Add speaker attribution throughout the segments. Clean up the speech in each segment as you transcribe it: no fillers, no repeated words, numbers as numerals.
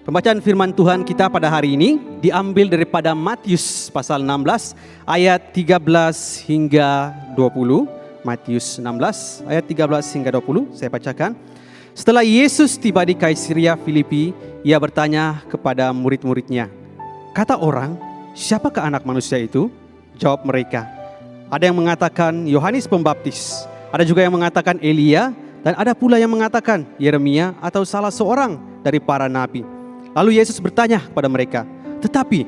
Speaker 1: Pembacaan firman Tuhan kita pada hari ini diambil daripada Matius pasal 16 ayat 13 hingga 20. Matius 16 ayat 13 hingga 20, saya bacakan. Setelah Yesus tiba di Kaisarea Filipi, ia bertanya kepada murid-muridnya, "Kata orang, siapakah anak manusia itu?" Jawab mereka, "Ada yang mengatakan Yohanes Pembaptis, ada juga yang mengatakan Elia, dan ada pula yang mengatakan Yeremia atau salah seorang dari para nabi." Lalu Yesus bertanya kepada mereka, "Tetapi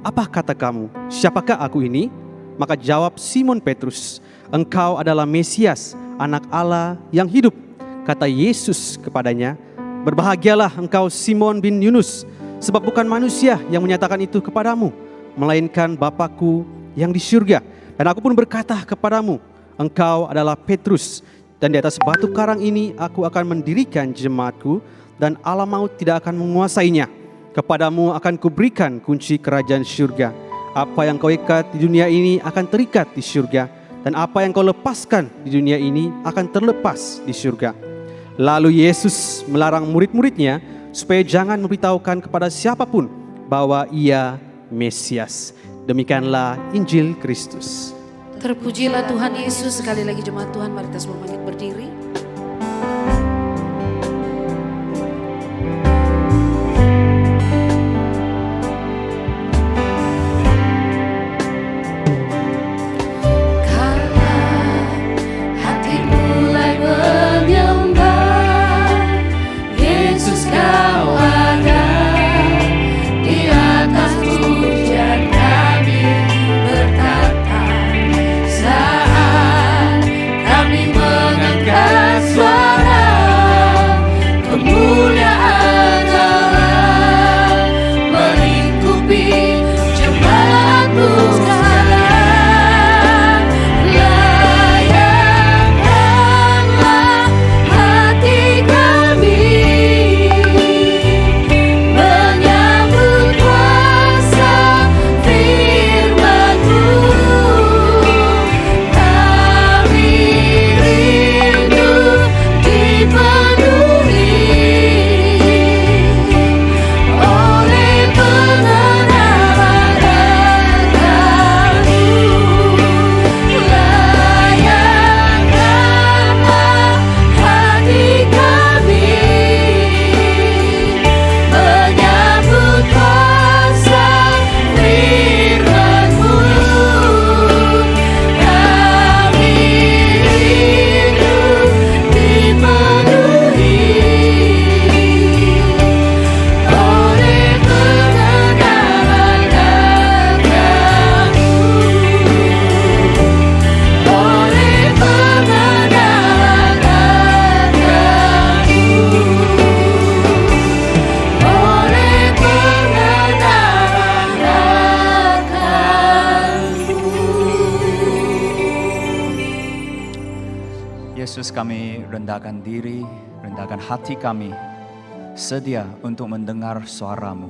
Speaker 1: apa kata kamu? Siapakah aku ini?" Maka jawab Simon Petrus, "Engkau adalah Mesias, anak Allah yang hidup." Kata Yesus kepadanya, "Berbahagialah engkau Simon bin Yunus, sebab bukan manusia yang menyatakan itu kepadamu, melainkan Bapa-Ku yang di surga. Dan aku pun berkata kepadamu, engkau adalah Petrus, dan di atas batu karang ini aku akan mendirikan jemaat-Ku, dan alam maut tidak akan menguasainya. Kepadamu akan kuberikan kunci kerajaan surga. Apa yang kau ikat di dunia ini akan terikat di surga, dan apa yang kau lepaskan di dunia ini akan terlepas di surga." Lalu Yesus melarang murid-muridnya supaya jangan memberitahukan kepada siapapun bahwa ia Mesias. Demikianlah Injil Kristus.
Speaker 2: Terpujilah Tuhan Yesus. Sekali lagi jemaat Tuhan, mari kita semua bangkit berdiri.
Speaker 3: Yesus, kami rendahkan diri, rendahkan hati kami, sedia untuk mendengar suara-Mu.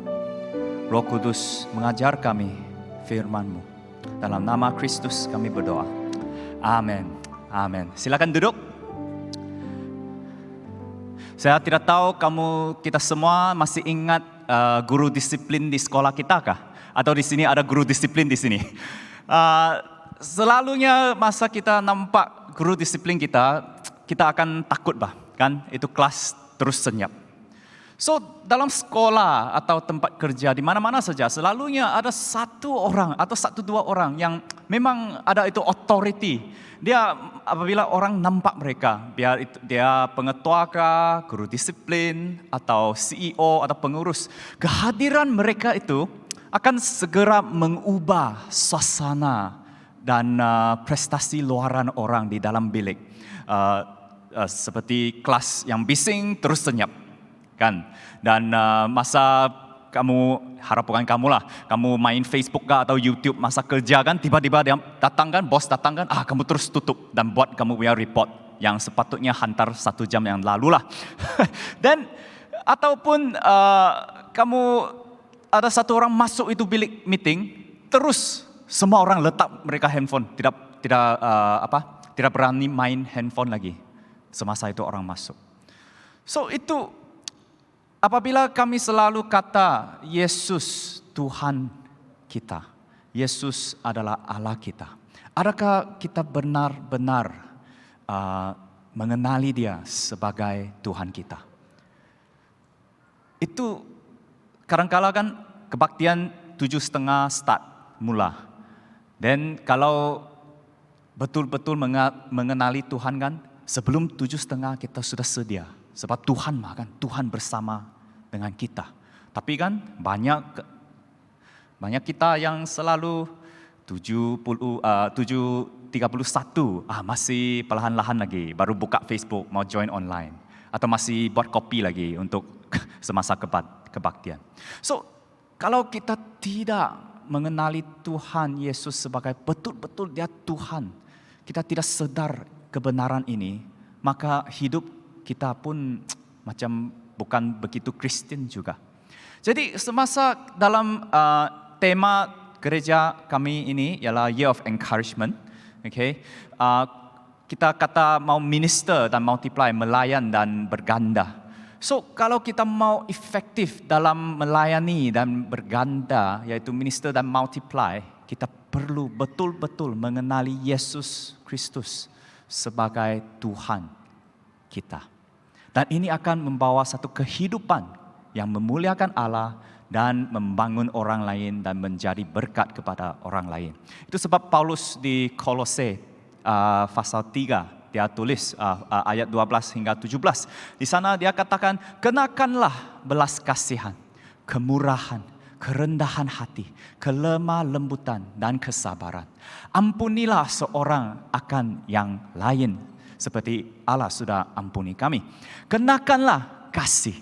Speaker 3: Roh Kudus mengajar kami firman-Mu. Dalam nama Kristus kami berdoa. Amin. Amin. Silakan duduk. Saya tidak tahu kita semua masih ingat guru disiplin di sekolah kita kah? Atau di sini ada guru disiplin di sini? Selalunya masa kita nampak guru disiplin kita akan takut kan? Itu kelas terus senyap. So dalam sekolah atau tempat kerja di mana-mana saja selalunya ada satu orang atau satu dua orang yang memang ada itu authority. Dia apabila orang nampak mereka, biar itu dia pengetua kah, guru disiplin atau CEO atau pengurus, kehadiran mereka itu akan segera mengubah suasana dan prestasi luaran orang di dalam bilik. Seperti kelas yang bising terus senyap, kan? Dan masa bukan kamu lah, kamu main Facebook kah atau YouTube masa kerja kan, tiba-tiba dia datang kan, bos datang kan, kamu terus tutup dan buat kamu punya report yang sepatutnya hantar 1 jam yang lalu lah. Dan ataupun kamu ada satu orang masuk itu bilik meeting, terus semua orang letak mereka handphone, tidak berani main handphone lagi semasa itu orang masuk. So itu apabila kami selalu kata Yesus Tuhan kita, Yesus adalah Allah kita, adakah kita benar-benar mengenali Dia sebagai Tuhan kita? Itu kadang-kala kan kebaktian 7:30 start mula. Dan kalau betul-betul mengenali Tuhan kan, sebelum 7:30 kita sudah sedia. Sebab Tuhan kan, Tuhan bersama dengan kita. Tapi kan banyak kita yang selalu 7:31 masih perlahan-lahan lagi, baru buka Facebook, mau join online. Atau masih buat kopi lagi untuk semasa kebaktian. So, kalau kita tidak mengenali Tuhan Yesus sebagai betul-betul Dia Tuhan, kita tidak sadar kebenaran ini, maka hidup kita pun macam bukan begitu Kristen juga. Jadi semasa dalam tema gereja kami ini ialah Year of Encouragement, okay? Kita kata mau minister dan multiply, melayan dan berganda. So, kalau kita mau efektif dalam melayani dan berganda, yaitu minister dan multiply, kita perlu betul-betul mengenali Yesus Kristus sebagai Tuhan kita. Dan ini akan membawa satu kehidupan yang memuliakan Allah dan membangun orang lain dan menjadi berkat kepada orang lain. Itu sebab Paulus di Kolose pasal 3, dia tulis ayat 12 hingga 17. Di sana dia katakan, kenakanlah belas kasihan, kemurahan, kerendahan hati, kelemah lembutan dan kesabaran. Ampunilah seorang akan yang lain, seperti Allah sudah ampuni kami. Kenakanlah kasih.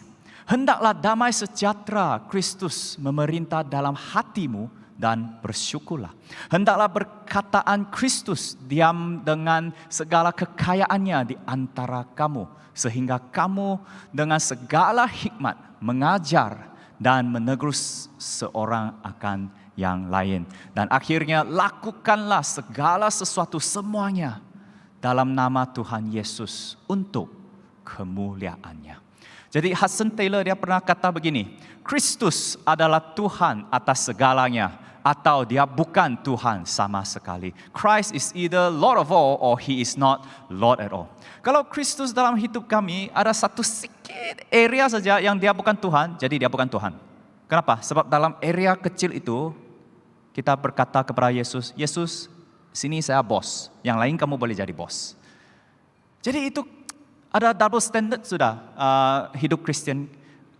Speaker 3: Hendaklah damai sejahtera Kristus memerintah dalam hatimu dan bersyukurlah. Hendaklah berkataan Kristus diam dengan segala kekayaannya di antara kamu, sehingga kamu dengan segala hikmat mengajar dan menegur seorang akan yang lain. Dan akhirnya lakukanlah segala sesuatu semuanya dalam nama Tuhan Yesus untuk kemuliaannya. Jadi Hudson Taylor dia pernah kata begini, Kristus adalah Tuhan atas segalanya, atau Dia bukan Tuhan sama sekali. Christ is either Lord of all or He is not Lord at all. Kalau Kristus dalam hidup kami ada satu sedikit area saja yang Dia bukan Tuhan, jadi Dia bukan Tuhan. Kenapa? Sebab dalam area kecil itu kita berkata kepada Yesus, Yesus, sini saya bos, yang lain kamu boleh jadi bos. Jadi itu ada double standard sudah hidup Kristen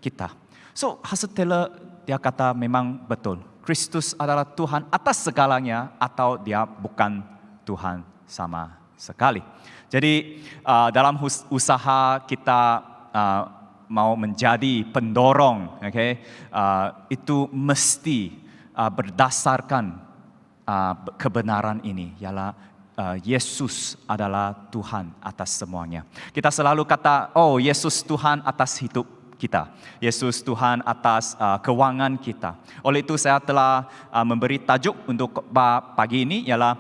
Speaker 3: kita. So Hudson Taylor dia kata memang betul. Kristus adalah Tuhan atas segalanya atau Dia bukan Tuhan sama sekali. Jadi dalam usaha kita mau menjadi pendorong, okay, itu mesti berdasarkan kebenaran ini, ialah Yesus adalah Tuhan atas semuanya. Kita selalu kata, oh Yesus Tuhan atas hidup kita. Yesus Tuhan atas keuangan kita. Oleh itu saya telah memberi tajuk untuk pagi ini ialah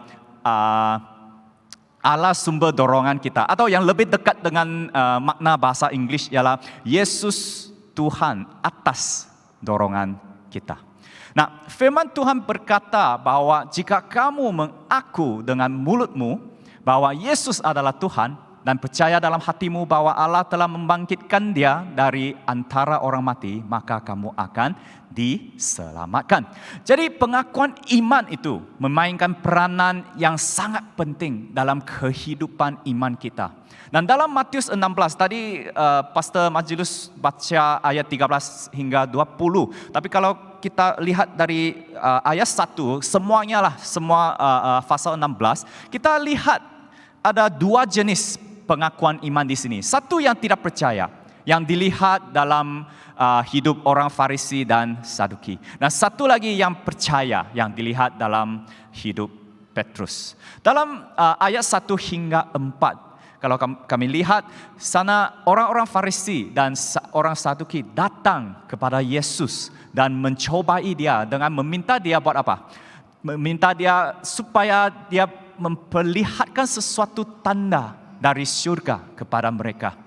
Speaker 3: Allah sumber dorongan kita. Atau yang lebih dekat dengan makna bahasa Inggeris ialah Yesus Tuhan atas dorongan kita. Nah, firman Tuhan berkata bahwa jika kamu mengaku dengan mulutmu bahwa Yesus adalah Tuhan, dan percaya dalam hatimu bahwa Allah telah membangkitkan Dia dari antara orang mati, maka kamu akan diselamatkan. Jadi pengakuan iman itu memainkan peranan yang sangat penting dalam kehidupan iman kita. Dan dalam Matius 16 tadi Pastor Majlis baca ayat 13 hingga 20. Tapi kalau kita lihat dari ayat 1, semuanya lah, semua pasal 16, kita lihat ada dua jenis pengakuan iman di sini. Satu yang tidak percaya, yang dilihat dalam hidup orang Farisi dan Saduki. Dan satu lagi yang percaya, yang dilihat dalam hidup Petrus. Dalam ayat 1 hingga 4, kalau kami lihat sana orang-orang Farisi dan orang Saduki datang kepada Yesus dan mencobai Dia dengan meminta Dia buat apa? Meminta Dia supaya Dia memperlihatkan sesuatu tanda dari surga kepada mereka.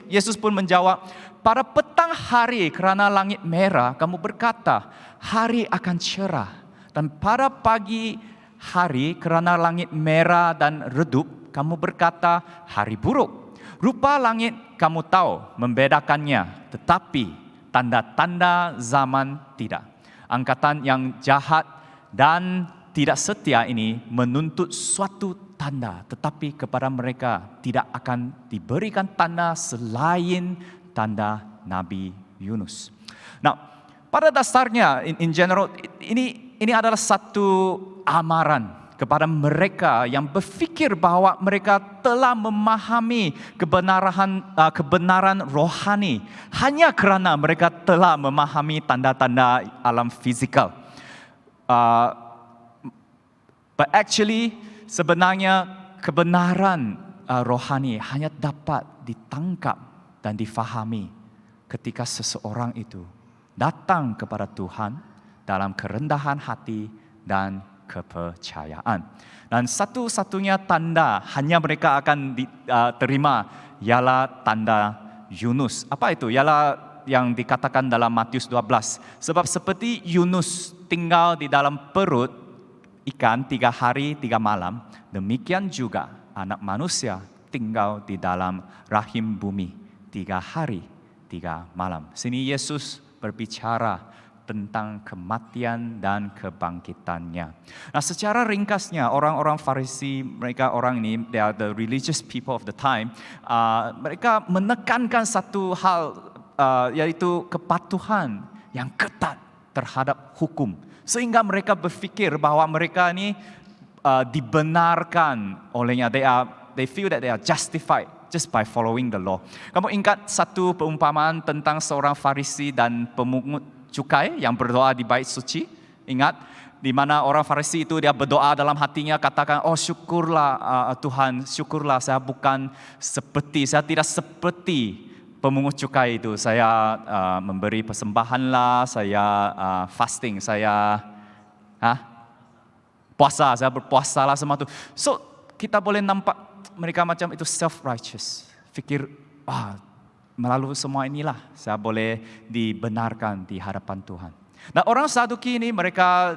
Speaker 3: Yesus pun menjawab, pada petang hari kerana langit merah, kamu berkata, hari akan cerah. Dan pada pagi hari kerana langit merah dan redup, kamu berkata, hari buruk. Rupa langit kamu tahu membedakannya, tetapi tanda-tanda zaman tidak. Angkatan yang jahat dan tidak setia ini menuntut suatu tanda, tetapi kepada mereka tidak akan diberikan tanda selain tanda Nabi Yunus. Nah, pada dasarnya, in general, ini adalah satu amaran kepada mereka yang berfikir bahwa mereka telah memahami kebenaran rohani hanya kerana mereka telah memahami tanda-tanda alam fizikal. But actually, sebenarnya kebenaran rohani hanya dapat ditangkap dan difahami ketika seseorang itu datang kepada Tuhan dalam kerendahan hati dan kepercayaan. Dan satu-satunya tanda hanya mereka akan terima ialah tanda Yunus. Apa itu? Ialah yang dikatakan dalam Matius 12. Sebab seperti Yunus tinggal di dalam perut ikan 3 hari 3 malam, demikian juga anak manusia tinggal di dalam rahim bumi 3 hari 3 malam. Sini Yesus berbicara tentang kematian dan kebangkitannya. Nah, secara ringkasnya orang-orang Farisi, mereka orang ini, they are the religious people of the time. Mereka menekankan satu hal, yaitu kepatuhan yang ketat terhadap hukum, sehingga mereka berfikir bahwa mereka ini dibenarkan olehnya. They feel that they are justified just by following the law. Kamu ingat satu perumpamaan tentang seorang Farisi dan pemungut cukai yang berdoa di bait suci? Ingat, di mana orang Farisi itu dia berdoa dalam hatinya, katakan, oh syukurlah Tuhan, syukurlah saya tidak seperti pemungut cukai itu. Saya memberi persembahanlah, saya fasting, saya puasa, saya berpuasalah semua itu. So kita boleh nampak mereka macam itu self-righteous, fikir, melalui semua inilah saya boleh dibenarkan di hadapan Tuhan. Nah, orang Saduki ini mereka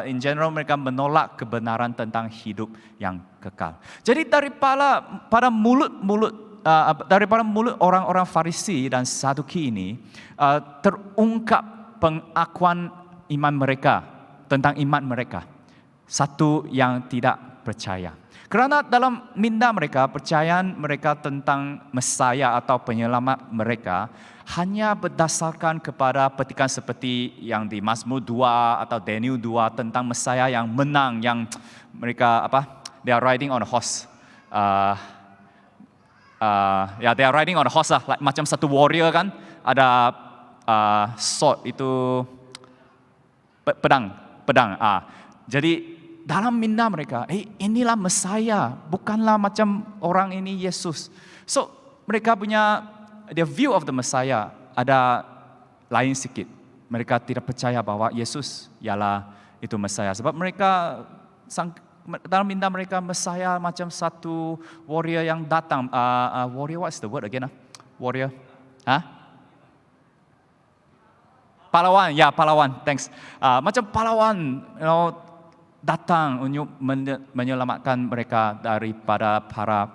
Speaker 3: in general mereka menolak kebenaran tentang hidup yang kekal. Jadi daripada mulut orang-orang Farisi dan Saduki ini terungkap pengakuan iman mereka tentang iman mereka. Satu yang tidak percaya. Kerana dalam minda mereka, percayaan mereka tentang Mesaya atau penyelamat mereka hanya berdasarkan kepada petikan seperti yang di Mazmur 2 atau Daniel 2 tentang Mesaya yang menang, yang mereka they are riding on a horse. They are riding on a horse lah, like, macam satu warrior kan, ada sword itu pedang. Jadi dalam minda mereka, inilah Mesaya, bukanlah macam orang ini Yesus. So mereka punya their view of the Messiah ada lain sikit. Mereka tidak percaya bahwa Yesus ialah itu Mesaya. Sebab mereka dalam minda mereka Mesaya macam satu warrior yang datang. Warrior, what's the word again? Warrior? Pahlawan, pahlawan. Thanks. Macam pahlawan, datang untuk menyelamatkan mereka daripada para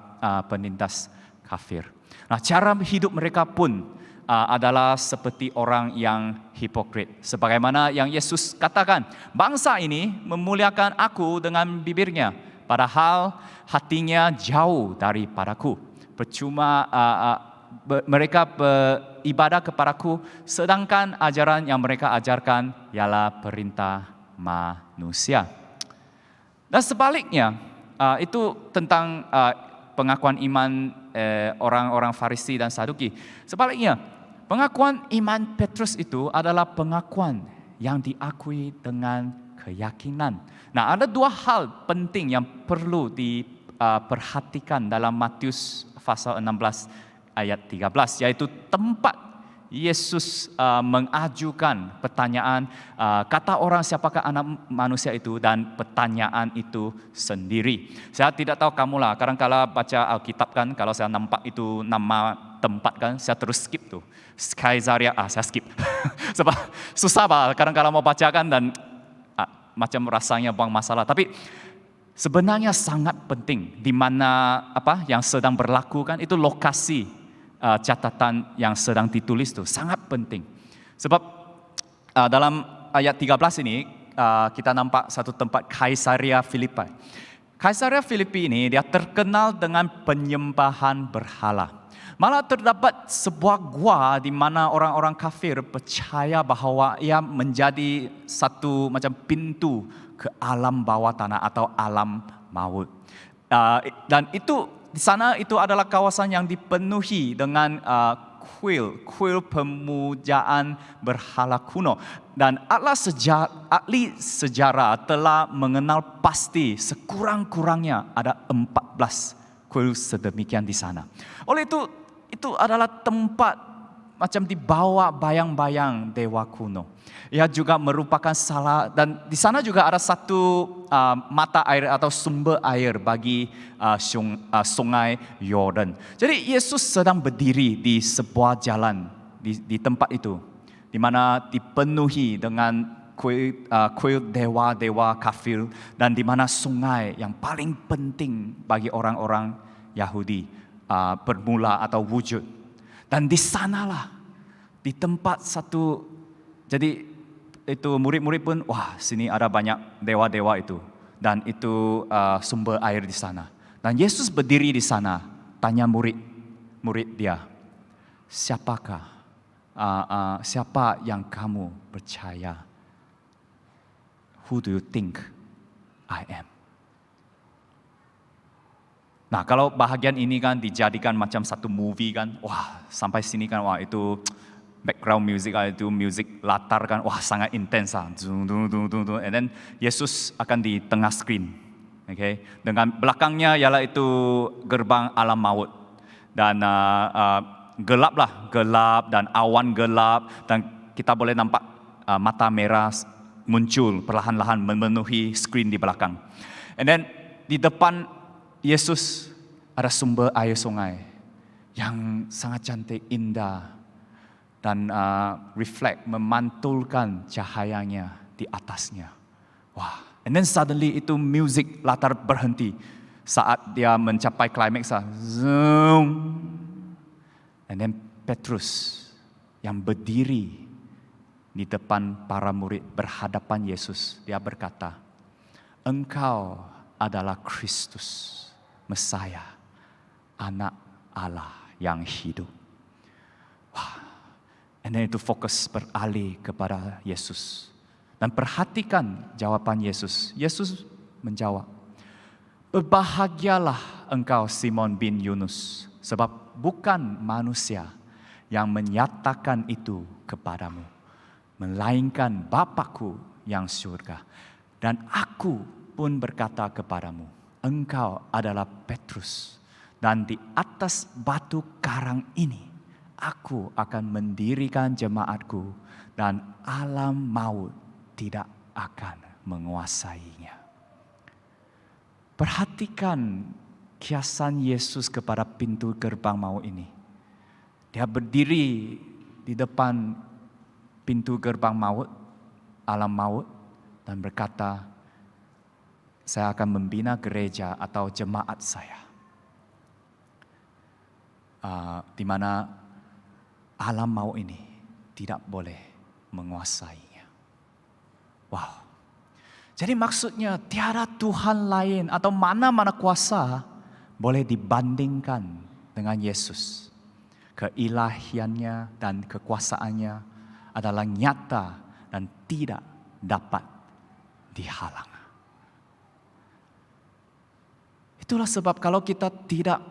Speaker 3: penindas kafir. Nah, cara hidup mereka pun adalah seperti orang yang hipokrit. Sebagaimana yang Yesus katakan, bangsa ini memuliakan aku dengan bibirnya, padahal hatinya jauh daripadaku. Percuma mereka beribadah kepadaku, sedangkan ajaran yang mereka ajarkan ialah perintah manusia. Dan sebaliknya, itu tentang pengakuan iman orang-orang Farisi dan Saduki. Sebaliknya, pengakuan iman Petrus itu adalah pengakuan yang diakui dengan keyakinan. Nah, ada 2 hal penting yang perlu diperhatikan dalam Matius pasal 16 ayat 13, yaitu tempat Yesus mengajukan pertanyaan, kata orang siapakah anak manusia itu, dan pertanyaan itu sendiri. Saya tidak tahu kamu lah, kadang-kala baca Alkitab kan, kalau saya nampak itu nama tempat kan, saya terus skip tuh. Kaisaria, saya skip. Sebab susah bah, kadang-kala mau bacakan dan macam rasanya buang masalah. Tapi sebenarnya sangat penting di mana apa yang sedang berlaku kan, itu lokasi catatan yang sedang ditulis itu sangat penting. Sebab dalam ayat 13 ini kita nampak satu tempat, Kaisaria Filipi. Kaisaria Filipi ini dia terkenal dengan penyembahan berhala. Malah terdapat sebuah gua di mana orang-orang kafir percaya bahwa ia menjadi satu macam pintu ke alam bawah tanah atau alam maut. Dan itu di sana itu adalah kawasan yang dipenuhi dengan kuil pemujaan berhala kuno. Dan ahli sejarah telah mengenal pasti sekurang-kurangnya ada 14 kuil sedemikian di sana. Oleh itu adalah tempat macam dibawa bayang-bayang dewa kuno. Ia juga merupakan salah, dan di sana juga ada satu mata air atau sumber air bagi sungai Yordan. Jadi Yesus sedang berdiri di sebuah jalan di tempat itu, di mana dipenuhi dengan kuil dewa-dewa kafir, dan di mana sungai yang paling penting bagi orang-orang Yahudi bermula atau wujud. Dan di sanalah, di tempat satu, jadi itu murid-murid pun, wah sini ada banyak dewa-dewa itu. Dan itu sumber air di sana. Dan Yesus berdiri di sana, tanya murid dia, siapakah, siapa yang kamu percaya? Who do you think I am? Nah, kalau bahagian ini kan dijadikan macam satu movie kan, wah sampai sini kan, wah itu background music, itu music latar kan, wah sangat intens lah. And then Yesus akan di tengah screen, okay? Dengan belakangnya ialah itu gerbang alam maut, dan gelap dan awan gelap, dan kita boleh nampak mata merah muncul perlahan-lahan memenuhi screen di belakang. And then di depan Yesus ada sumber air sungai yang sangat cantik, indah, dan reflect, memantulkan cahayanya di atasnya. Wah, and then suddenly itu music latar berhenti saat dia mencapai climax. Zoom. And then Petrus yang berdiri di depan para murid berhadapan Yesus, dia berkata, engkau adalah Kristus, Mesaya, anak Allah yang hidup. Wah. And then itu fokus beralih kepada Yesus. Dan perhatikan jawaban Yesus. Yesus menjawab, berbahagialah engkau Simon bin Yunus, sebab bukan manusia yang menyatakan itu kepadamu, melainkan Bapa-Ku yang surga. Dan aku pun berkata kepadamu, engkau adalah Petrus, dan di atas batu karang ini aku akan mendirikan jemaatku, dan alam maut tidak akan menguasainya. Perhatikan kiasan Yesus kepada pintu gerbang maut ini. Dia berdiri di depan pintu gerbang maut, alam maut, dan berkata, saya akan membina gereja atau jemaat saya, di mana alam maut ini tidak boleh menguasainya. Wow. Jadi maksudnya tiada Tuhan lain atau mana-mana kuasa boleh dibandingkan dengan Yesus. Keilahiannya dan kekuasaannya adalah nyata dan tidak dapat dihalang. Itulah sebab kalau kita tidak,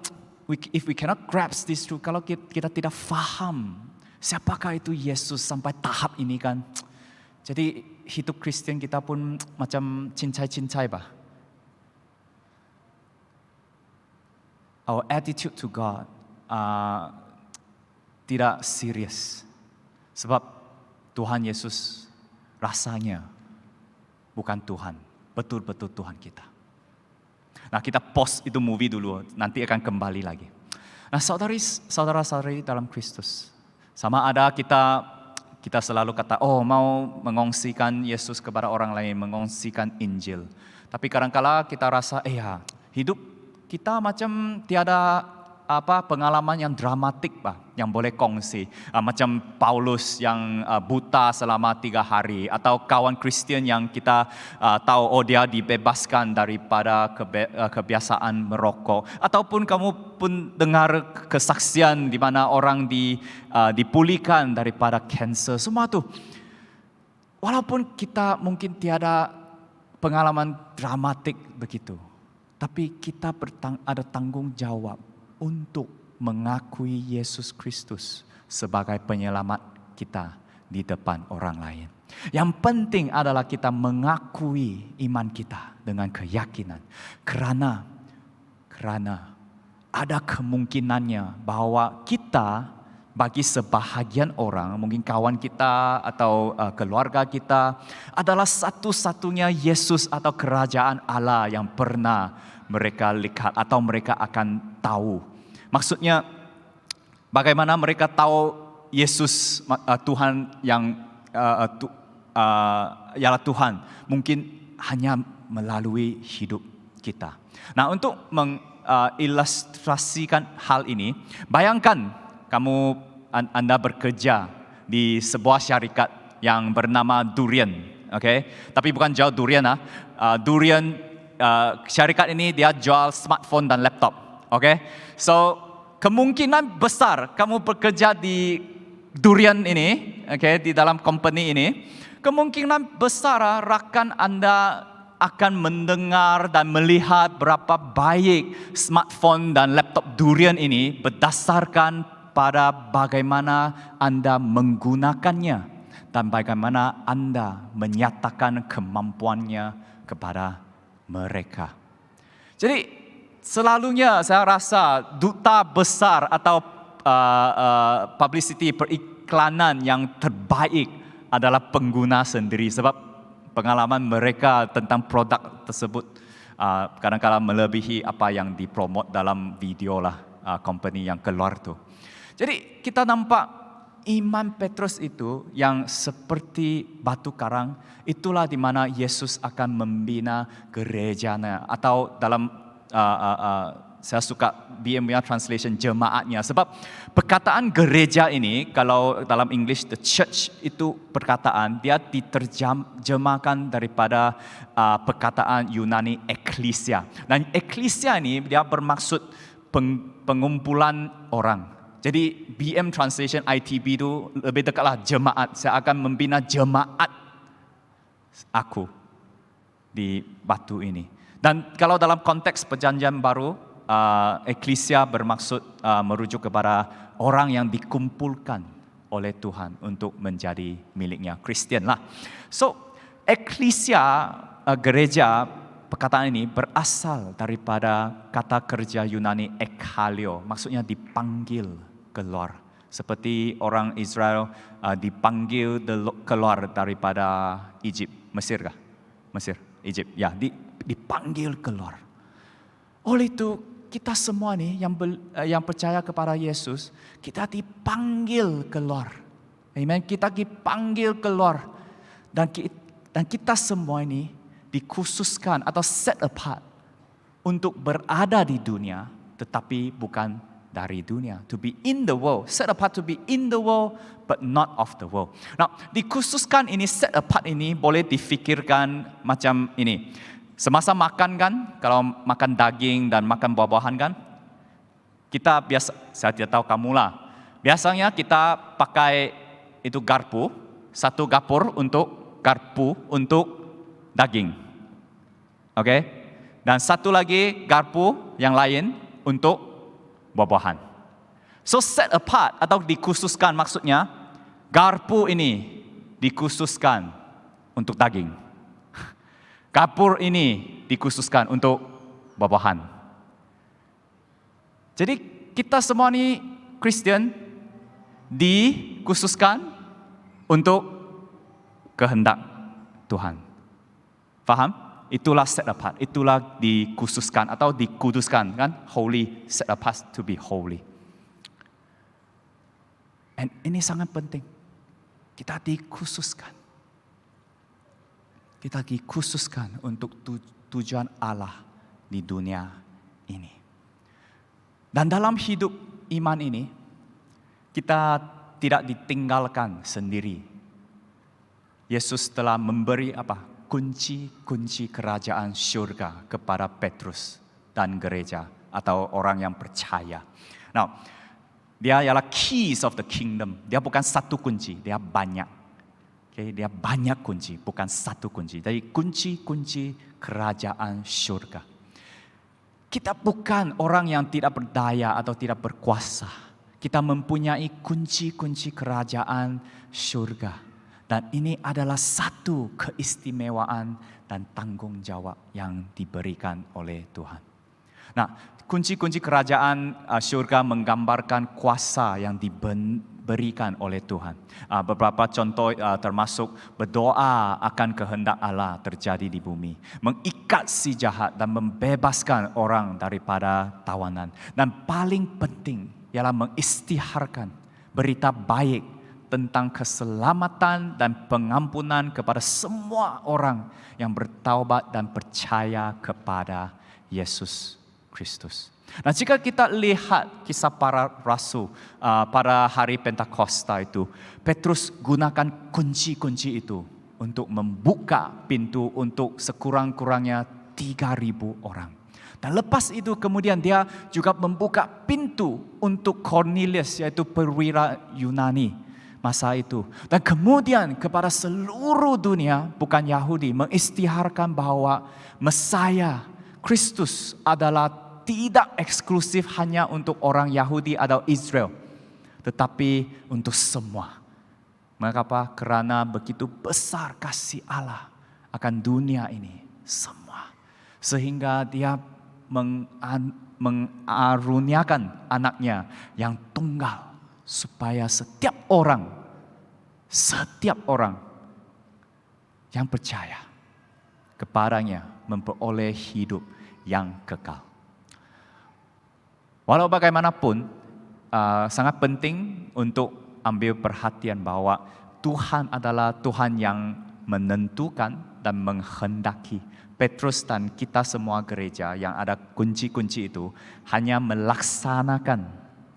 Speaker 3: if we cannot grasp this truth, kalau kita tidak faham siapakah itu Yesus sampai tahap ini kan, jadi hidup Kristen kita pun macam cincai-cincai bah. Our attitude to God tidak serius. Sebab Tuhan Yesus rasanya bukan Tuhan, betul-betul Tuhan kita. Nah, kita pause itu movie dulu, nanti akan kembali lagi. Nah, saudara-saudari dalam Kristus, sama ada kita selalu kata, oh mau mengongsikan Yesus kepada orang lain, mengongsikan Injil. Tapi kadang-kala kita rasa, hidup kita macam tiada pengalaman yang dramatik yang boleh kongsi. Macam Paulus yang buta selama 3 hari, atau kawan Kristian yang kita tahu dia dibebaskan daripada kebiasaan merokok, ataupun kamu pun dengar kesaksian di mana orang dipulihkan daripada kanser. Semua tu, walaupun kita mungkin tiada pengalaman dramatik begitu, tapi kita ada tanggung jawab untuk mengakui Yesus Kristus sebagai penyelamat kita di depan orang lain. Yang penting adalah kita mengakui iman kita dengan keyakinan. Kerana ada kemungkinannya bahwa kita, bagi sebahagian orang, mungkin kawan kita atau keluarga kita, adalah satu-satunya Yesus atau kerajaan Allah yang pernah mereka lihat atau mereka akan tahu. Maksudnya, bagaimana mereka tahu Yesus Tuhan yang ialah Tuhan? Mungkin hanya melalui hidup kita. Nah, untuk mengilustrasikan hal ini, bayangkan Anda bekerja di sebuah syarikat yang bernama Durian, Tapi bukan jual durian, Durian syarikat ini dia jual smartphone dan laptop, So kemungkinan besar kamu bekerja di Durian ini, di dalam company ini, kemungkinan besar rakan Anda akan mendengar dan melihat berapa baik smartphone dan laptop Durian ini berdasarkan pada bagaimana Anda menggunakannya dan bagaimana Anda menyatakan kemampuannya kepada mereka. Jadi selalunya saya rasa duta besar atau publicity periklanan yang terbaik adalah pengguna sendiri, sebab pengalaman mereka tentang produk tersebut kadang-kadang melebihi apa yang dipromot dalam video company yang keluar tu. Jadi kita nampak iman Petrus itu yang seperti batu karang, itulah di mana Yesus akan membina gerejanya, atau dalam saya suka BM translation jemaatnya, sebab perkataan gereja ini kalau dalam English the church itu perkataan dia diterjemahkan daripada perkataan Yunani ekklesia, dan ekklesia ini dia bermaksud pengumpulan orang. Jadi BM translation ITB itu lebih dekatlah jemaat. Saya akan membina jemaat aku di batu ini. Dan kalau dalam konteks perjanjian baru, eklesia bermaksud merujuk kepada orang yang dikumpulkan oleh Tuhan untuk menjadi miliknya, Kristian lah. So, eklesia, gereja, perkataan ini berasal daripada kata kerja Yunani ekhalio, maksudnya dipanggil keluar. Seperti orang Israel dipanggil keluar daripada Mesir, Egypt. Ya, dipanggil keluar. Oleh itu, kita semua nih yang percaya kepada Yesus, kita dipanggil keluar. Amen. Kita dipanggil keluar. Dan kita semua ini dikhususkan atau set apart untuk berada di dunia, tetapi bukan dari dunia. To be in the world, set apart to be in the world, but not of the world. Nah, dikhususkan ini, set apart ini boleh difikirkan macam ini. Semasa makan kan, kalau makan daging dan makan buah-buahan kan, kita biasa, saya tidak tahu kamu lah, biasanya kita pakai itu garpu, satu garpu untuk daging. Dan satu lagi garpu yang lain untuk buah-buahan. So set apart atau dikhususkan, maksudnya garpu ini dikhususkan untuk daging. Garpu ini dikhususkan untuk buah-buahan. Jadi kita semua ini Kristen dikhususkan untuk kehendak Tuhan. Faham? Itulah set apart, itulah dikhususkan atau dikuduskan kan? Holy, set apart to be holy. And ini sangat penting. Kita dikhususkan. Kita dikhususkan untuk tujuan Allah di dunia ini. Dan dalam hidup iman ini, kita tidak ditinggalkan sendiri. Yesus telah memberi apa? Kunci-kunci kerajaan syurga kepada Petrus dan gereja atau orang yang percaya. Now, dia ialah keys of the kingdom. Dia bukan satu kunci, dia banyak. Okay, dia banyak kunci, bukan satu kunci. Jadi kunci-kunci kerajaan syurga. Kita bukan orang yang tidak berdaya atau tidak berkuasa. Kita mempunyai kunci-kunci kerajaan syurga. Dan ini adalah satu keistimewaan dan tanggung jawab yang diberikan oleh Tuhan. Nah, kunci-kunci kerajaan syurga menggambarkan kuasa yang diberikan oleh Tuhan. Beberapa contoh termasuk berdoa akan kehendak Allah terjadi di bumi. Mengikat si jahat dan membebaskan orang daripada tawanan. Dan paling penting ialah mengisytiharkan berita baik tentang keselamatan dan pengampunan kepada semua orang yang bertaubat dan percaya kepada Yesus Kristus. Nah, jika kita lihat kisah para rasul pada hari Pentakosta itu, Petrus gunakan kunci-kunci itu untuk membuka pintu untuk sekurang-kurangnya 3.000 orang. Dan lepas itu kemudian dia juga membuka pintu untuk Cornelius, yaitu perwira Yunani masa itu. Dan kemudian kepada seluruh dunia, bukan Yahudi, mengisytiharkan bahwa Mesias Kristus adalah tidak eksklusif hanya untuk orang Yahudi atau Israel, tetapi untuk semua. Mengapa? Karena begitu besar kasih Allah akan dunia ini semua. Sehingga dia mengaruniakan anaknya yang tunggal, supaya setiap orang yang percaya kepadanya memperoleh hidup yang kekal. Walau bagaimanapun, sangat penting untuk ambil perhatian bahwa Tuhan adalah Tuhan yang menentukan dan menghendaki. Petrus dan kita semua gereja yang ada kunci-kunci itu hanya melaksanakan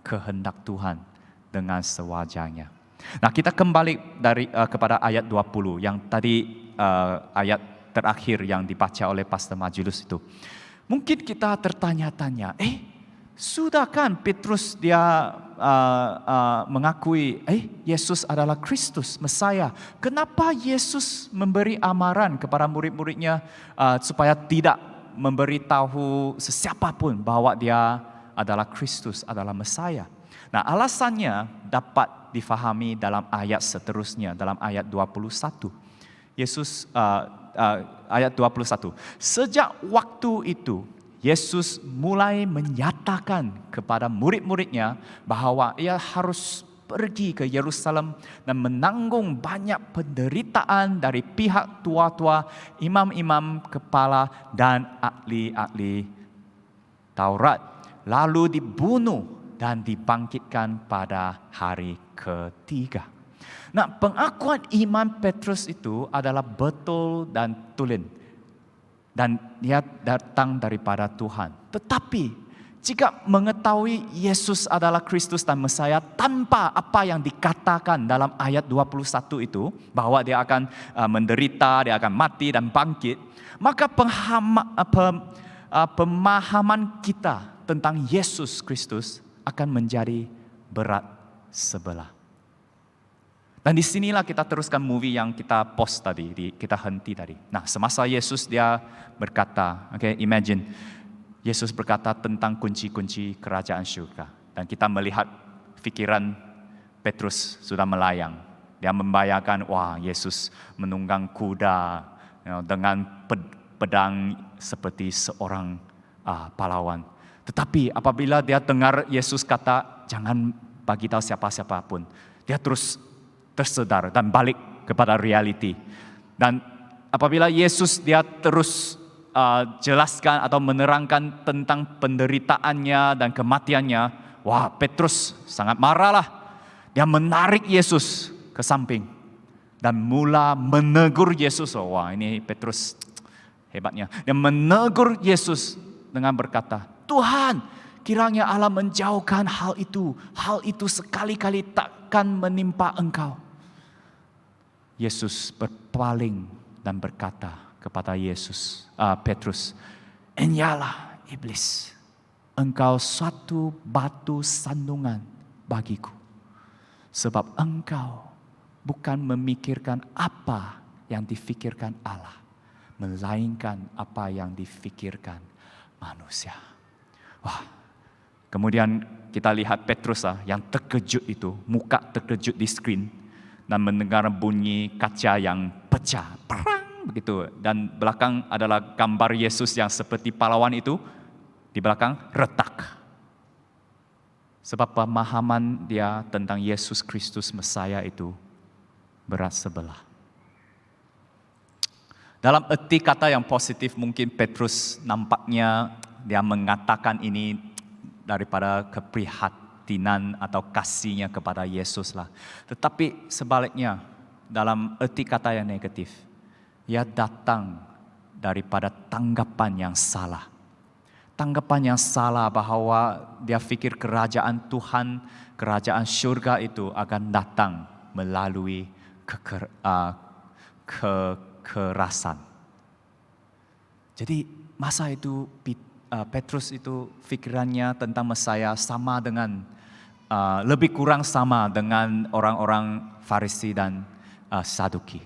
Speaker 3: kehendak Tuhan dengan sewajarnya. Nah, kita kembali kepada ayat 20 yang tadi ayat terakhir yang dibaca oleh Pastor Majulus itu. Mungkin kita tertanya-tanya, sudah kan Petrus dia mengakui Yesus adalah Kristus, Mesias. Kenapa Yesus memberi amaran kepada murid-muridnya supaya tidak memberitahu sesiapapun bahwa dia adalah Kristus, adalah Mesias? Nah, alasannya dapat difahami dalam ayat seterusnya, dalam ayat 21. Yesus, ayat 21. Sejak waktu itu, Yesus mulai menyatakan kepada murid-muridnya bahwa ia harus pergi ke Yerusalem dan menanggung banyak penderitaan dari pihak tua-tua, imam-imam kepala dan ahli-ahli Taurat. Lalu dibunuh dan dibangkitkan pada hari ketiga. Nah, pengakuan iman Petrus itu adalah betul dan tulen. Dan dia datang daripada Tuhan. Tetapi, jika mengetahui Yesus adalah Kristus dan Mesias tanpa apa yang dikatakan dalam ayat 21 itu, bahwa dia akan menderita, dia akan mati dan bangkit, maka pemahaman kita tentang Yesus Kristus akan menjadi berat sebelah. Dan disinilah kita teruskan movie yang kita post tadi, kita henti tadi. Nah, semasa Yesus dia berkata, imagine, Yesus berkata tentang kunci-kunci kerajaan surga. Dan kita melihat pikiran Petrus sudah melayang. Dia membayangkan, wah, Yesus menunggang kuda dengan pedang seperti seorang pahlawan. Tetapi apabila dia dengar Yesus kata, jangan bagi tahu siapa-siapa pun, dia terus tersedar dan balik kepada realiti. Dan apabila Yesus dia terus jelaskan atau menerangkan tentang penderitaannya dan kematiannya, wah, Petrus sangat marahlah. Dia menarik Yesus ke samping dan mula menegur Yesus. Oh, wah, ini Petrus hebatnya. Dia menegur Yesus dengan berkata, Tuhan, kiranya Allah menjauhkan hal itu. Hal itu sekali-kali takkan menimpa engkau. Yesus berpaling dan berkata kepada Petrus, "Enyalah iblis, engkau suatu batu sandungan bagiku. Sebab engkau bukan memikirkan apa yang difikirkan Allah, melainkan apa yang difikirkan manusia." Wah, kemudian kita lihat Petrus yang terkejut itu, muka terkejut di screen, dan mendengar bunyi kaca yang pecah, perang begitu. Dan belakang adalah gambar Yesus yang seperti pahlawan itu, di belakang retak. Sebab pemahaman dia tentang Yesus Kristus Mesaya itu berat sebelah. Dalam erti kata yang positif, mungkin Petrus nampaknya dia mengatakan ini daripada keprihatinan atau kasihnya kepada Yesus lah. Tetapi sebaliknya, dalam erti kata yang negatif, ia datang daripada tanggapan yang salah. Tanggapan yang salah bahwa dia fikir kerajaan Tuhan, kerajaan surga itu akan datang melalui kekerasan. Jadi masa itu Petrus itu pikirannya tentang Mesaya sama dengan lebih kurang sama dengan orang-orang Farisi dan Saduki.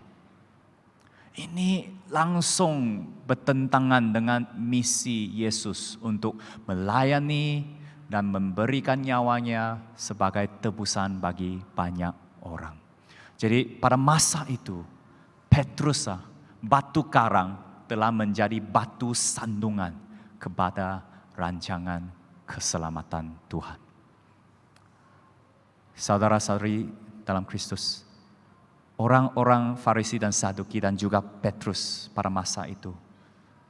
Speaker 3: Ini langsung bertentangan dengan misi Yesus untuk melayani dan memberikan nyawanya sebagai tebusan bagi banyak orang. Jadi pada masa itu Petrus, batu karang, telah menjadi batu sandungan kepada rancangan keselamatan Tuhan. Saudara-saudari dalam Kristus, orang-orang Farisi dan Saduki dan juga Petrus pada masa itu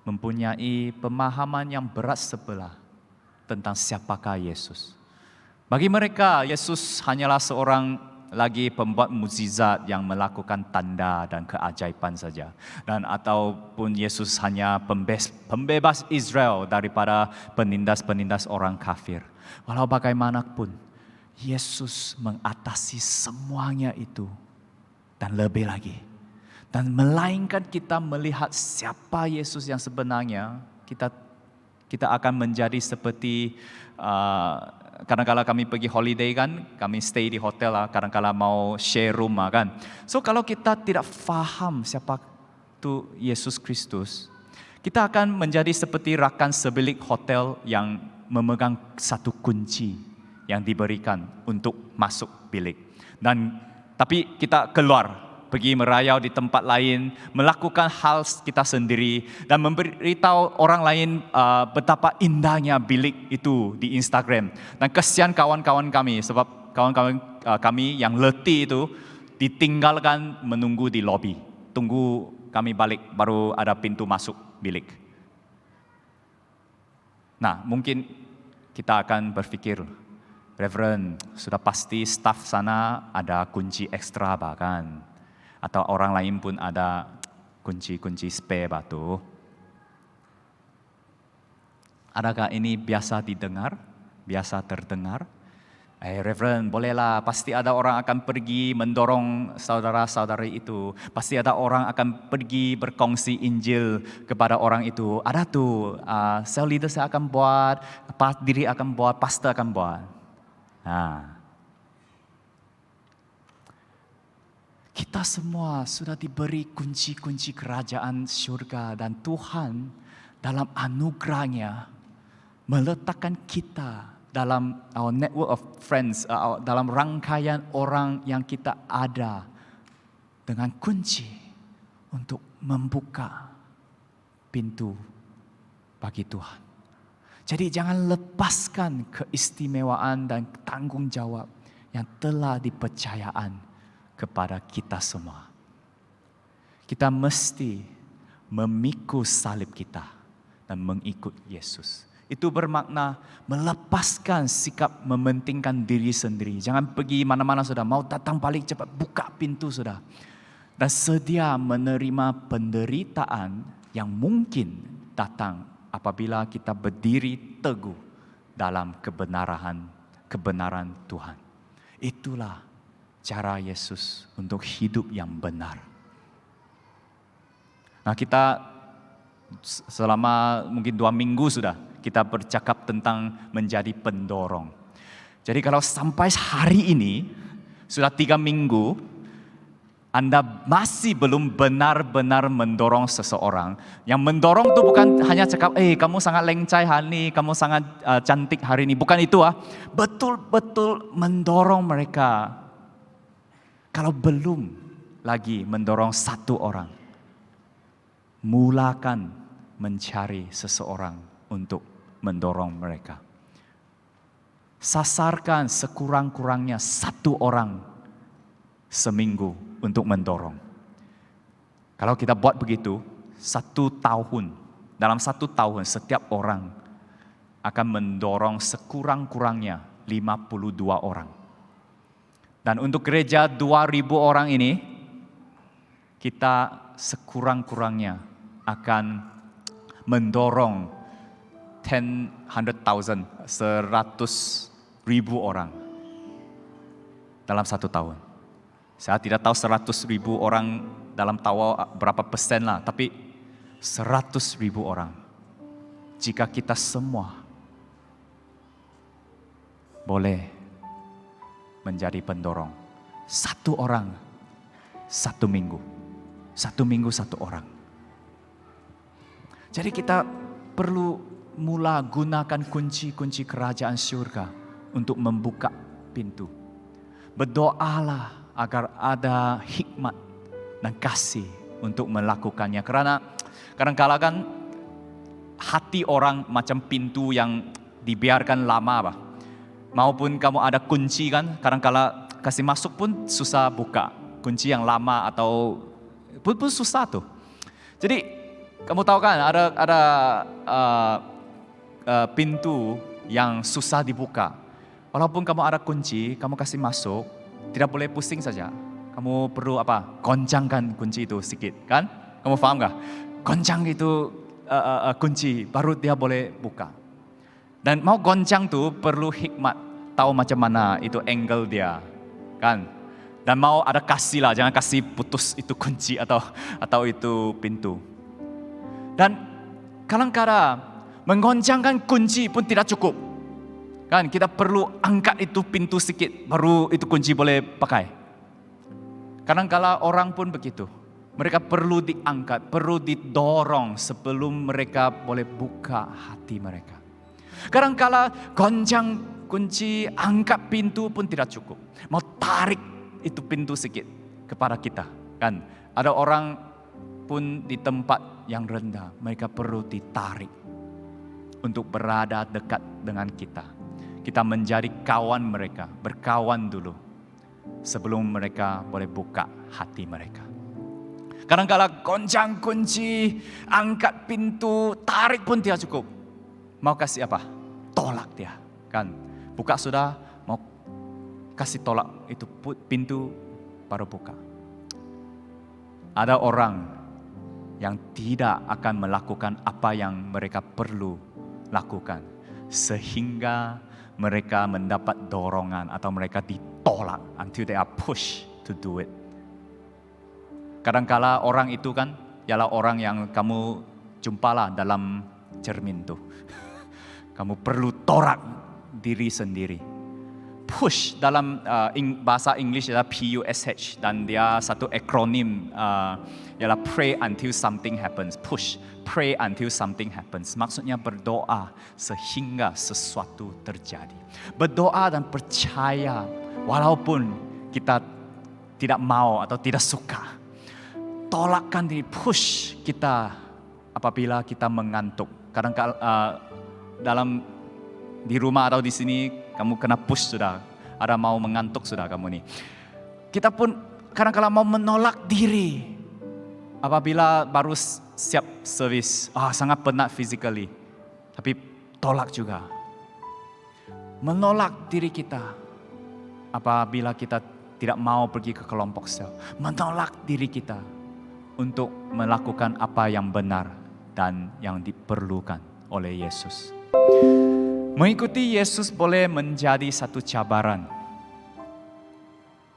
Speaker 3: mempunyai pemahaman yang berat sebelah tentang siapakah Yesus. Bagi mereka, Yesus hanyalah seorang lagi pembuat mukjizat yang melakukan tanda dan keajaiban saja. Dan ataupun Yesus hanya pembebas Israel daripada penindas-penindas orang kafir. Walau bagaimanapun, Yesus mengatasi semuanya itu dan lebih lagi. Dan melainkan kita melihat siapa Yesus yang sebenarnya, kita akan menjadi seperti kadang-kala kami pergi holiday kan, kami stay di hotel lah, kadang-kala mau share rumah kan. So kalau kita tidak faham siapa itu Yesus Kristus, kita akan menjadi seperti rakan sebilik hotel yang memegang satu kunci yang diberikan untuk masuk bilik. Tapi kita keluar, pergi merayau di tempat lain, melakukan hal kita sendiri dan memberitahu orang lain betapa indahnya bilik itu di Instagram. Dan kesian kawan-kawan kami sebab kawan-kawan kami yang letih itu ditinggalkan menunggu di lobi. Tunggu kami balik baru ada pintu masuk bilik. Nah, mungkin kita akan berpikir, Reverend, sudah pasti staf sana ada kunci ekstra bahkan. Atau orang lain pun ada kunci-kunci spare batu. Adakah ini biasa didengar? Biasa terdengar? Reverend, bolehlah, pasti ada orang akan pergi mendorong saudara-saudari itu. Pasti ada orang akan pergi berkongsi Injil kepada orang itu. Ada tuh, cell leader saya akan buat, diri akan buat, pastor akan buat. Nah, kita semua sudah diberi kunci-kunci kerajaan surga dan Tuhan dalam anugerahnya meletakkan kita dalam our network of friends, dalam rangkaian orang yang kita ada dengan kunci untuk membuka pintu bagi Tuhan. Jadi jangan lepaskan keistimewaan dan tanggung jawab yang telah dipercayaan kepada kita semua. Kita mesti memikul salib kita dan mengikut Yesus. Itu bermakna melepaskan sikap mementingkan diri sendiri. Jangan pergi mana-mana sudah, mau datang paling cepat, buka pintu sudah. Dan sedia menerima penderitaan yang mungkin datang apabila kita berdiri teguh dalam kebenaran Tuhan. Itulah cara Yesus untuk hidup yang benar. Nah, kita selama mungkin 2 minggu sudah kita bercakap tentang menjadi pendorong. Jadi kalau sampai hari ini sudah 3 minggu Anda masih belum benar-benar mendorong seseorang. Yang mendorong itu bukan hanya cakap, kamu sangat lencai hari ini, kamu sangat cantik hari ini. Bukan itu betul-betul mendorong mereka. Kalau belum lagi mendorong satu orang, mulakan mencari seseorang untuk mendorong mereka. Sasarkan sekurang-kurangnya 1 orang seminggu untuk mendorong. Kalau kita buat begitu, 1 tahun, dalam 1 tahun setiap orang akan mendorong sekurang-kurangnya 52 orang. Dan untuk gereja 2.000 orang ini, kita sekurang-kurangnya akan mendorong 100,000 orang dalam 1 tahun. Saya tidak tahu 100,000 orang dalam tawa berapa persen lah, tapi 100,000 orang. Jika kita semua boleh menjadi pendorong, 1 orang, 1 minggu. 1 minggu 1 orang. Jadi kita perlu mula gunakan kunci-kunci kerajaan surga untuk membuka pintu. Berdoalah agar ada hikmat dan kasih untuk melakukannya. Karena kadang-kala kan hati orang macam pintu yang dibiarkan lama. Maupun kamu ada kunci kan, kadang-kala kasih masuk pun susah buka. Kunci yang lama atau pun susah tuh. Jadi kamu tahu kan ada pintu yang susah dibuka. Walaupun kamu ada kunci, kamu kasih masuk, tidak boleh pusing saja. Kamu perlu goncangkan kunci itu sedikit, kan? Kamu paham gak? Goncang itu kunci, baru dia boleh buka. Dan mau goncang tuh perlu hikmat, tahu macam mana itu angle dia, kan? Dan mau ada kasih lah, jangan kasih putus itu kunci atau itu pintu. Dan kadang-kadang menggoncangkan kunci pun tidak cukup. Kan kita perlu angkat itu pintu sedikit, baru itu kunci boleh pakai. Kadang-kala orang pun begitu. Mereka perlu diangkat, perlu didorong sebelum mereka boleh buka hati mereka. Kadang-kala goncang kunci, angkat pintu pun tidak cukup. Mau tarik itu pintu sedikit kepada kita. Kan ada orang pun di tempat yang rendah, mereka perlu ditarik untuk berada dekat dengan kita. Kita menjadi kawan mereka, berkawan dulu sebelum mereka boleh buka hati mereka. Kadang-kala goncang kunci, angkat pintu, tarik pun tidak cukup. Mau kasih apa? Tolak dia, kan? Buka sudah, mau kasih tolak itu pintu baru buka. Ada orang yang tidak akan melakukan apa yang mereka perlu lakukan sehingga mereka mendapat dorongan atau mereka ditolak until they are pushed to do it. Kadangkala orang itu kan ialah orang yang kamu jumpalah dalam cermin tuh. Kamu perlu torak diri sendiri. Push dalam bahasa English adalah PUSH dan dia satu akronim ialah pray until something happens. Push, pray until something happens. Maksudnya berdoa sehingga sesuatu terjadi. Berdoa dan percaya walaupun kita tidak mau atau tidak suka. Tolakkan diri, push kita apabila kita mengantuk. Kadang-kadang di rumah atau di sini kamu kena push sudah. Ada mau mengantuk sudah kamu nih. Kita pun kadang-kadang mau menolak diri. Apabila baru siap servis, sangat penat physically. Tapi tolak juga. Menolak diri kita. Apabila kita tidak mau pergi ke kelompok sel. Menolak diri kita untuk melakukan apa yang benar dan yang diperlukan oleh Yesus. Mengikuti Yesus boleh menjadi satu cabaran.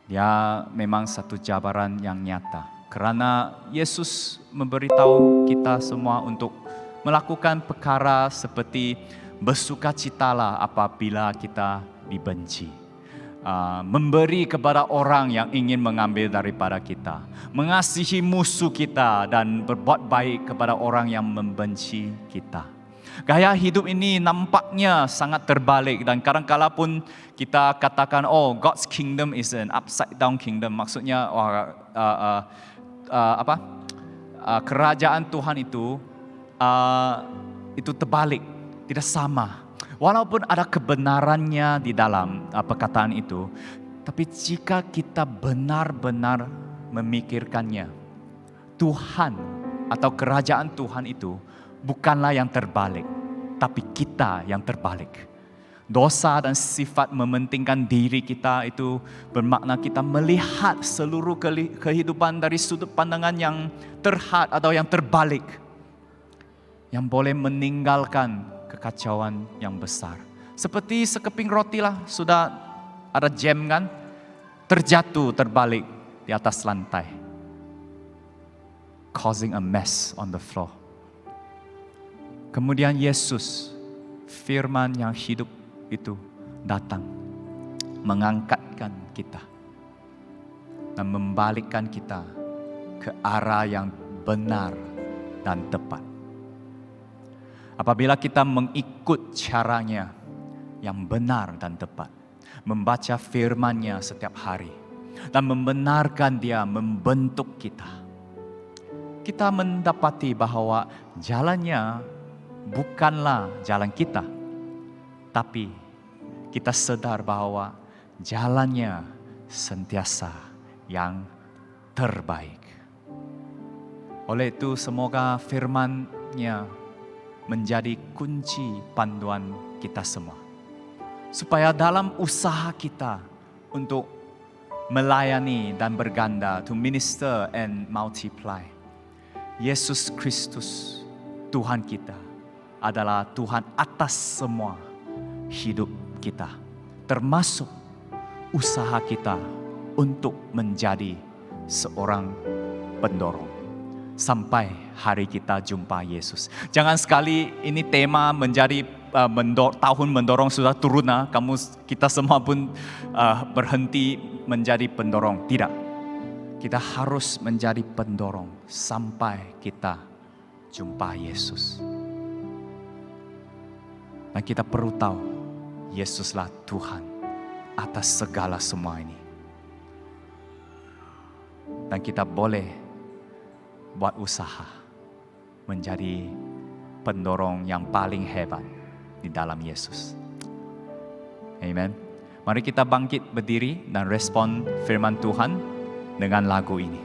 Speaker 3: Dia memang satu cabaran yang nyata. Karena Yesus memberitahu kita semua untuk melakukan perkara seperti bersukacitalah apabila kita dibenci. Memberi kepada orang yang ingin mengambil daripada kita. Mengasihi musuh kita dan berbuat baik kepada orang yang membenci kita. Gaya hidup ini nampaknya sangat terbalik dan kadang-kala pun kita katakan, God's kingdom is an upside down kingdom. Maksudnya kerajaan Tuhan itu terbalik, tidak sama. Walaupun ada kebenarannya di dalam perkataan itu, tapi jika kita benar-benar memikirkannya, Tuhan atau kerajaan Tuhan itu bukanlah yang terbalik, tapi kita yang terbalik. Dosa dan sifat mementingkan diri kita itu bermakna kita melihat seluruh kehidupan dari sudut pandangan yang terhad atau yang terbalik. Yang boleh meninggalkan kekacauan yang besar. Seperti sekeping roti lah, sudah ada jam kan, terjatuh terbalik di atas lantai. Causing a mess on the floor. Kemudian Yesus, firman yang hidup itu datang mengangkatkan kita dan membalikkan kita ke arah yang benar dan tepat. Apabila kita mengikut caranya yang benar dan tepat, membaca firman-Nya setiap hari dan membenarkan Dia membentuk kita, kita mendapati bahwa jalannya bukanlah jalan kita, tapi kita sadar bahwa jalannya sentiasa yang terbaik. Oleh itu semoga firman-Nya menjadi kunci panduan kita semua. Supaya dalam usaha kita untuk melayani dan berganda, to minister and multiply, Yesus Kristus, Tuhan kita, adalah Tuhan atas semua hidup kita, termasuk usaha kita untuk menjadi seorang pendorong sampai hari kita jumpa Yesus. Jangan sekali ini tema menjadi tahun mendorong sudah turun, kita semua pun berhenti menjadi pendorong. Tidak, kita harus menjadi pendorong sampai kita jumpa Yesus. Dan kita perlu tahu, Yesuslah Tuhan atas segala semua ini. Dan kita boleh buat usaha menjadi pendorong yang paling hebat di dalam Yesus. Amen. Mari kita bangkit berdiri dan respon firman Tuhan dengan lagu ini.